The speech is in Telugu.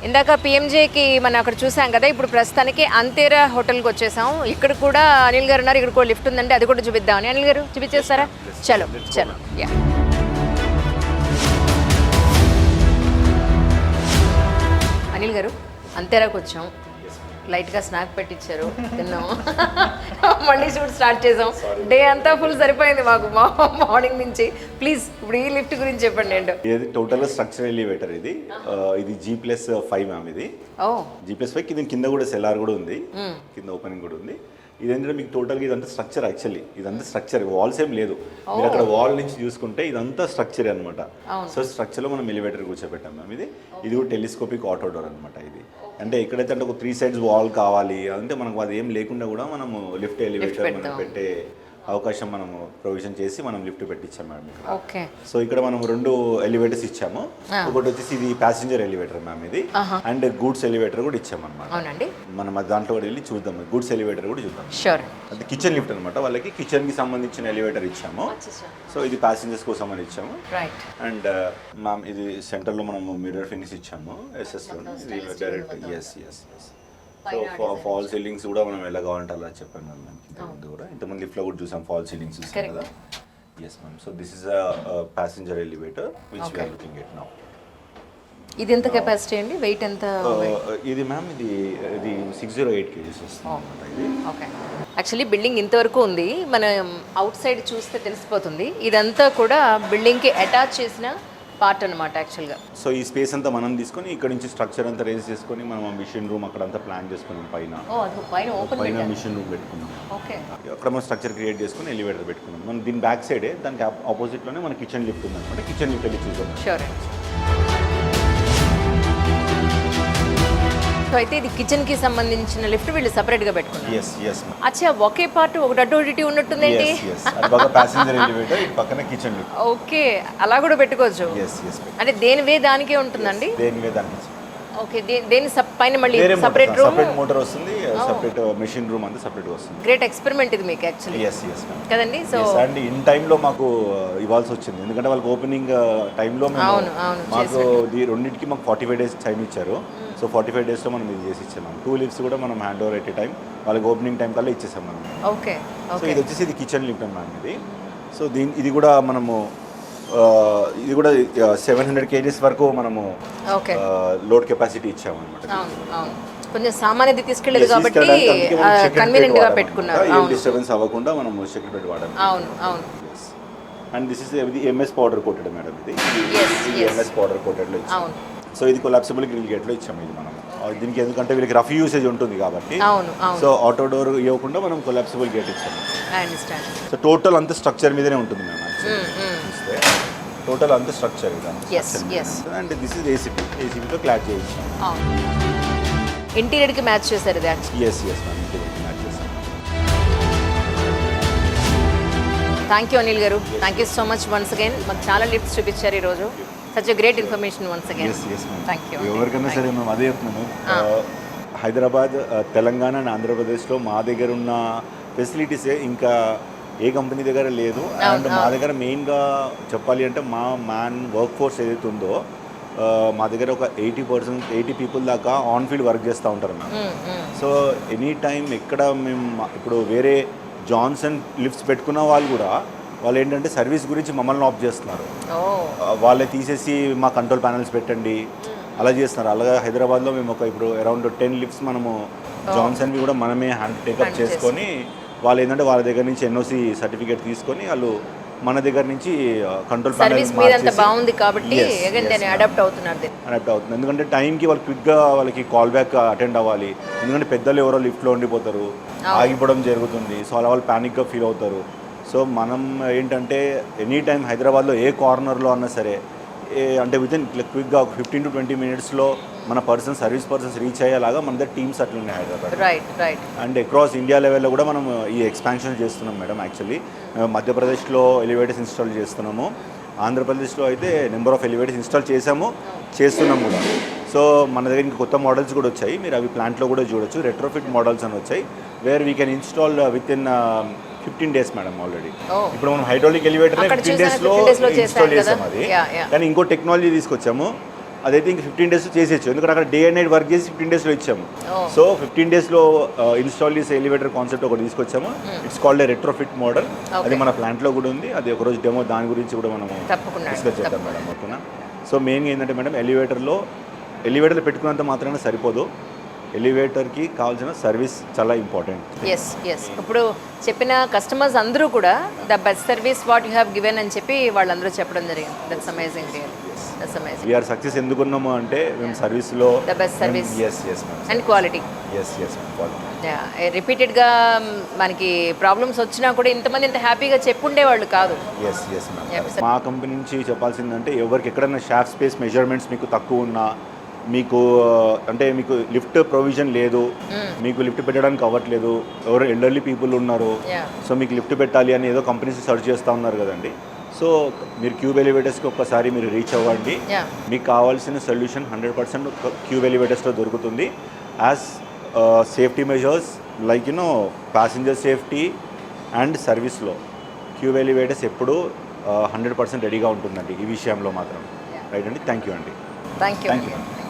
ఇందాక పిఎంజేకి మనం అక్కడ చూసాం కదా, ఇప్పుడు ప్రస్తుతానికి అంతేరా హోటల్కి వచ్చేసాం. ఇక్కడ కూడా అనిల్ గారు ఉన్నారు, ఇక్కడ కూడా లిఫ్ట్ ఉందండి, అది కూడా చూపిద్దామని. అనిల్ గారు చూపించేస్తారా? చలో చలో. యా, అనిల్ గారు అంతేరాకు వచ్చాం, లైట్గా స్నాక్ పెట్టించారు, తిన్నాము, మళ్ళీ షూట్ స్టార్ట్ చేసాం. డే అంతా ఫుల్ సరిపోయింది మాకు మార్నింగ్ నుంచి. ప్లీజ్ ఇప్పుడు ఈ లిఫ్ట్ గురించి చెప్పండి ఏంటో. ఇది టోటల్ స్ట్రక్చర్ ఎలివేటర్. ఇది G+5 మ్యామ్. ఇది G+5 ఇది కింద కూడా సెల్లార్ కూడా ఉంది, కింద ఓపెనింగ్ కూడా ఉంది. ఇదేంటంటే మీకు టోటల్గా ఇదంతా స్ట్రక్చర్. యాక్చువల్లీ ఇదంతా స్ట్రక్చర్, వాల్స్ ఏం లేదు. మీరు అక్కడ వాల్ నుంచి చూసుకుంటే ఇదంతా స్ట్రక్చర్ అనమాట. సో స్ట్రక్చర్లో మనం ఎలివేటర్ కూర్చోబెట్టాం మ్యామ్. ఇది కూడా టెలిస్కోపిక్ ఆటో డోర్ అనమాట. ఇది అంటే ఎక్కడైతే అంటే ఒక 3 sides వాల్ కావాలి అంటే మనకు అది ఏం లేకుండా కూడా మనము లిఫ్ట్ ఎలివేటర్ మనం పెట్టే అవకాశం మనము ప్రొవిజన్ చేసి మనం లిఫ్ట్ పెట్టించాం మేడం ఇక్కడ. ఓకే. సో ఇక్కడ మనం 2 ఎలివేటర్స్ ఇచ్చాము. ఒకటి వచ్చేసి ఇది ప్యాసింజర్ ఎలివేటర్ మ్యామ్ ఇది, అండ్ గూడ్స్ ఎలివేటర్ కూడా ఇచ్చాము అనమాట. అవునండి. మనం దాంట్లో కూడా వెళ్ళి చూద్దాం, గూడ్స్ ఎలివేటర్ కూడా చూద్దాం. షూర్. అది కిచెన్ లిఫ్ట్ అనమాట. వాళ్ళకి కిచెన్ కి సంబంధించిన ఎలివేటర్ ఇచ్చాము. సో ఇది ప్యాసింజర్స్ కోసం అని ఇచ్చాము. అండ్ మ్యామ్ ఇది సెంటర్ లో మనం మిర్రర్ ఫినిష్ ఇచ్చాము ఎస్ఎస్ లో direct. Yes. So fall ceilings కూడా మనం ఎలా కావాలంటే అలా చెప్పాను మ్యామ్. కూడా ఇంతమంది లిఫ్ట్లో కూడా చూసాం ఫాల్ సీలింగ్స్ చూసాం కదా. Yes ma'am. So this is passenger elevator which we are looking at now. ఇది ఎంత కెపాసిటీ అండి? వెయిట్ ఎంత? ఇది మ్యామ్ ఇది 608 kgs వస్తుంది. ఓకే. యాక్చువల్లీ బిల్డింగ్ ఇంతవరకు ఉంది, మనం అవుట్ సైడ్ చూస్తే తెలిసిపోతుంది. ఇదంతా కూడా బిల్డింగ్కి అటాచ్ చేసిన పార్ట్ అనమాట యాక్చువల్గా. సో ఈ స్పేస్ అంతా మనం తీసుకొని ఇక్కడ నుంచి స్ట్రక్చర్ అంతా రేజ్ చేసుకొని మనం మిషన్ రూమ్ అక్కడ అంతా ప్లాన్ చేసుకున్నాం. పైన మిషన్ రూమ్ పెట్టుకున్నాం. ఓకే. అక్కడ మనం స్ట్రక్చర్ క్రియేట్ చేసుకుని ఎలివేటర్ పెట్టుకున్నాం. మనం దీని బ్యాక్ సైడే దానికి ఆపోజిట్లోనే మన కిచెన్ లిఫ్ట్ ఉంది అనమాట. కిచెన్ లిఫ్ట్ వెళ్ళి చూద్దాం. షూర్. సో అయితే ఇది కిచెన్ కి సంబంధించిన లిఫ్ట్ వీళ్ళు సెపరేట్ గా పెట్టుకున్నారు. yes. అచ్చా, ఒకే పార్ట్ ఒకటి అటు ఇటు ఉన్నట్టుందేంటి? అది బాగా ప్యాసింజర్ ఎలివేటర్, ఇటు పక్కన కిచెన్ లిఫ్ట్. ఓకే, అలా కూడా పెట్టుకోవచ్చు. yes అంటే దేని వే దానికే ఉంటుందండి? దేని వే దానికి. ఓకే. దేని పైన మళ్ళీ సెపరేట్ రూమ్, సెపరేట్ మోటార్ వస్తుంది, సెపరేట్ మెషిన్ రూమ్ అంతా సెపరేట్ వస్తుంది. గ్రేట్ ఎక్స్పెరిమెంట్ ఇది మీకు యాక్చువల్లీ. yes కదండి. సో అండ్ ఇన్ టైంలో మాకు ఇవ్వాల్సి వచ్చింది, ఎందుకంటే వాళ్ళకి ఓపెనింగ్ టైంలో మాకు రెండింటికి మాకు 45 days టైం ఇచ్చారు. సో 45 daysలో మనం ఇది చేసి ఇచ్చాము. 2 లిఫ్ట్స్ కూడా మనం హ్యాండ్ ఓవర్ ఎట్ టైం వాళ్ళకి ఓపెనింగ్ టైం కల్లా ఇచ్చేసాం మనం. ఓకే. సో ఇది వచ్చేసి ఇది కిచెన్ లిఫ్ట్ అన్నమాట ఇది. సో ఇది కూడా మనము ఇది కూడా 700 kgs వరకు మనము లోడ్ కెపాసిటీ ఇచ్చాము అనమాట. కొంచెం సామాన్యది తీసుకెళ్ళేది కాబట్టి కన్వీనియంట్ గా పెట్టుకున్నారు. డిస్టర్బెన్స్ అవ్వకుండా మనం షెకెట్ బెడ్ వాడాలి. అవును. అండ్ దిస్ ఇస్ ఇది ఎంఎస్ పౌడర్ కోటెడ్ మేడం. ఇది ఎంఎస్ పౌడర్ కోటెడ్ లో ఇచ్చాము. సో ఇది కొలాప్సిబుల్ గ్రిల్ గేట్ లో ఇచ్చాము ఇది మనం. దీనికి ఎందుకంటే వీళ్ళకి రఫ్ యూసేజ్ ఉంటుంది కాబట్టి, సో ఆటో డోర్ ఇవ్వకుండా మనం కొలాప్సిబుల్ గేట్ ఇచ్చాము. సో టోటల్ అంత స్ట్రక్చర్ మీదనే ఉంటుంది మేము. టోటల్ అంత స్ట్రక్చర్ అండ్ దిస్ ఇస్ ఏసీబీతో క్లాడ్ చేయించాము. ఇంటీరియర్ కి మ్యాచ్ చేశారు ఇది. ఎస్ మ్యామ్, ఇంటీరియర్ కి మ్యాచ్ చేశాము. Thank you Anil garu. Thank you so much once again. మాకు చాలా లిఫ్ట్స్ చూపించారు ఈరోజు. Such great information once again. Thank you. ఎవరికైనా సరే మేము అదే చెప్తున్నాము, హైదరాబాద్, తెలంగాణ అండ్ ఆంధ్రప్రదేశ్లో మా దగ్గర ఉన్న ఫెసిలిటీసే ఇంకా ఏ కంపెనీ దగ్గర లేదు. అండ్ మా దగ్గర మెయిన్గా చెప్పాలి అంటే మా వర్క్ ఫోర్స్ ఏదైతే ఉందో మా దగ్గర ఒక 80 people దాకా ఆన్ ఫీల్డ్ వర్క్ చేస్తూ ఉంటారు మేము. సో ఎనీ టైం ఎక్కడ మేము ఇప్పుడు వేరే జాన్సన్ లిఫ్ట్స్ పెట్టుకున్న వాళ్ళు ఏంటంటే సర్వీస్ గురించి మమ్మల్ని ఆఫ్ చేస్తున్నారు. వాళ్ళే తీసేసి మా కంట్రోల్ ప్యానల్స్ పెట్టండి అలా చేస్తున్నారు. అలాగే హైదరాబాద్లో మేము ఇప్పుడు అరౌండ్ 10 లిఫ్ట్స్ మనము జాన్సన్వి కూడా మనమే హ్యాండ్ టేకప్ చేసుకొని వాళ్ళు ఏంటంటే వాళ్ళ దగ్గర నుంచి ఎన్ఓసి సర్టిఫికేట్ తీసుకొని వాళ్ళు మన దగ్గర నుంచి కంట్రోల్ ప్యానల్ బాగుంది కాబట్టి అడాప్ట్ అవుతుంది. ఎందుకంటే టైంకి వాళ్ళు క్విక్గా వాళ్ళకి కాల్ బ్యాక్ అటెండ్ అవ్వాలి. ఎందుకంటే పెద్దలు ఎవరో లిఫ్ట్లో ఉండిపోతారు, ఆగిపోవడం జరుగుతుంది. సో అలా వాళ్ళు ప్యానిక్గా ఫీల్ అవుతారు. సో మనం ఏంటంటే ఎనీ టైం హైదరాబాద్లో ఏ కార్నర్లో అన్నా సరే అంటే వితిన్ క్విక్గా 15 to 20 minutesలో మన సర్వీస్ పర్సన్స్ రీచ్ అయ్యేలాగా మన దగ్గర టీమ్స్ అట్లున్నాయి హైదరాబాద్. అండ్ అక్రాస్ ఇండియా లెవెల్లో కూడా మనం ఈ ఎక్స్పాన్షన్ చేస్తున్నాం మేడం. యాక్చువల్లీ మధ్యప్రదేశ్లో ఎలివేటర్స్ ఇన్స్టాల్ చేస్తున్నాము, ఆంధ్రప్రదేశ్లో అయితే నెంబర్ ఆఫ్ ఎలివేటర్స్ ఇన్స్టాల్ చేస్తున్నాము కూడా. సో మన దగ్గర ఇంకా కొత్త మోడల్స్ కూడా వచ్చాయి, మీరు అవి ప్లాంట్లో కూడా చూడొచ్చు. రెట్రోఫిట్ మోడల్స్ అని వచ్చాయి where we can install with in 15 days madam. Already ఇప్పుడు మనం హైడ్రాలిక్ ఎలివేటర్ 15 daysలో ఇన్స్టాల్ చేసాం అది. కానీ ఇంకో టెక్నాలజీ తీసుకొచ్చాము. అదైతే ఇంక 15 డేస్ చేసేయచ్చు, ఎందుకంటే అక్కడ డే అండ్ నైట్ వర్క్ చేసి 15 డేస్లో ఇచ్చాము. Oh. సో 15 డేస్లో ఇన్స్టాల్ చేసే ఎలివేటర్ కాన్సెప్ట్ ఒకటి తీసుకొచ్చాము. It's called a retrofit model. అది మన ప్లాంట్లో కూడా ఉంది. అది ఒకరోజు డెమో దాని గురించి కూడా మనం తప్పకుండా డిస్కస్ చేద్దాం మేడం. ఓకేనా? సో మెయిన్గా ఏంటంటే మేడం, ఎలివేటర్లో పెట్టుకున్నంత మాత్రమే సరిపోదు. ఎలివేటర్కి కావాల్సిన సర్వీస్ చాలా ఇంపార్టెంట్. ఎస్ ఇప్పుడు చెప్పిన కస్టమర్స్ అందరూ కూడా the best service what you have given అని చెప్పి వాళ్ళందరూ చెప్పడం జరిగింది. That's amazing real, that's amazing. We are success ఎందుకున్నాము అంటే మేము సర్వీస్లో the best service yes ma'am and quality. Yes quality. రిపీటెడ్గా మనకి ప్రాబ్లమ్స్ వచ్చినా కూడా ఇంతమంది ఇంత హ్యాపీగా చెప్పుండేవాళ్ళు కాదు. Yes ma'am. మా కంపెనీ నుంచి చెప్పాల్సిందంటే, ఎవరికి ఎక్కడైనా షాఫ్ట్ స్పేస్ మెజర్మెంట్స్ మీకు తక్కువ ఉన్నా, మీకు అంటే మీకు లిఫ్ట్ ప్రొవిజన్ లేదు, మీకు లిఫ్ట్ పెట్టడానికి అవ్వట్లేదు, ఎవరు ఎల్డర్లీ పీపుల్ ఉన్నారు, సో మీకు లిఫ్ట్ పెట్టాలి అని ఏదో కంపెనీస్ సెర్చ్ చేస్తూ ఉన్నారు కదండి. సో మీరు క్యూబ్ ఎలివేటర్స్కి ఒక్కసారి మీరు రీచ్ అవ్వండి. మీకు కావాల్సిన సొల్యూషన్ 100% క్యూబ్ ఎలివేటర్స్లో దొరుకుతుంది. As safety measures like passenger safety and సర్వీస్లో క్యూబ్ ఎలివేటర్స్ ఎప్పుడూ 100% రెడీగా ఉంటుందండి ఈ విషయంలో మాత్రం. రైట్ అండి. థ్యాంక్ యూ అండి. Thank you.